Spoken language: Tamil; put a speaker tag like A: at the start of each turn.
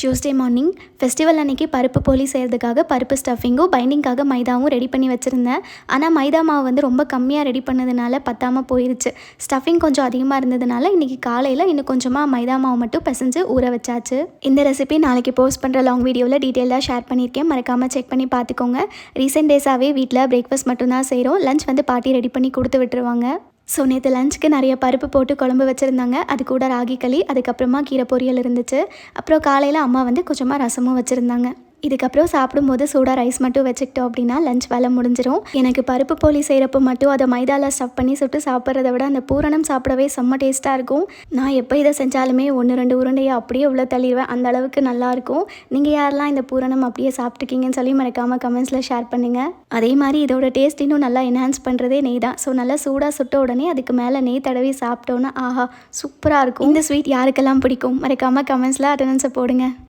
A: டியூஸ்டே மார்னிங் ஃபெஸ்டிவல் அன்றைக்கி பருப்பு போலி செய்கிறதுக்காக பருப்பு ஸ்டஃபிங்கும் பைண்டிங்காக மைதாவும் ரெடி பண்ணி வச்சுருந்தேன். ஆனால் மைதா மாவு வந்து ரொம்ப கம்மியாக ரெடி பண்ணதுனால பத்தாமல் போயிடுச்சு. ஸ்டஃபிங் கொஞ்சம் அதிகமாக இருந்ததுனால இன்றைக்கி காலையில் இன்னும் கொஞ்சமாக மைதா மாவு மட்டும் பிசைஞ்சு ஊற வச்சாச்சு. இந்த ரெசிபி நாளைக்கு போஸ்ட் பண்ணுற லாங் வீடியோவில் டீட்டெயிலாக ஷேர் பண்ணியிருக்கேன், மறக்காமல் செக் பண்ணி பார்த்துக்கோங்க. ரீசெண்ட் டேஸாகவே வீட்டில் பிரேக்ஃபாஸ்ட் மட்டும்தான் செய்கிறோம். லஞ்ச் வந்து பாட்டி ரெடி பண்ணி கொடுத்து விட்டுருவாங்க. ஸோ நேற்று லஞ்சுக்கு நிறைய பருப்பு போட்டு குழம்பு வச்சுருந்தாங்க. அது கூட ராகி களி, அதுக்கப்புறமா கீரை பொரியல் இருந்துச்சு. அப்புறம் காலையில் அம்மா வந்து கொஞ்சமாக ரசமும் வச்சுருந்தாங்க. இதுக்கப்புறம் சாப்பிடும்போது சூடாக ரைஸ் மட்டும் வச்சுக்கிட்டோம் அப்படின்னா லஞ்ச் வேலை முடிஞ்சிடும். எனக்கு பருப்பு போலி செய்கிறப்ப மட்டும் அதை மைதாவில் ஸ்டஃப் பண்ணி சுட்டு சாப்பிட்றத விட அந்த பூரணம் சாப்பிடவே செம்ம டேஸ்ட்டாக இருக்கும். நான் எப்போ இதை செஞ்சாலுமே 1-2 உருண்டையை அப்படியே உள்ள தள்ளிடுவேன், அந்த அளவுக்கு நல்லாயிருக்கும். நீங்கள் யாரெல்லாம் இந்த பூரணம் அப்படியே சாப்பிட்டுருக்கீங்கன்னு சொல்லி மறக்காமல் கமெண்ட்ஸில் ஷேர் பண்ணுங்கள். அதே மாதிரி இதோட டேஸ்ட் இன்னும் நல்லா என்ஹான்ஸ் பண்ணுறதே நெய் தான். ஸோ நல்லா சூடாக சுட்ட உடனே அதுக்கு மேலே நெய் தடவி சாப்பிட்டோன்னா ஆஹா சூப்பராக இருக்கும். இந்த ஸ்வீட் யாருக்கெல்லாம் பிடிக்கும் மறக்காமல் கமெண்ட்ஸில் அட்டனன்ஸை போடுங்க.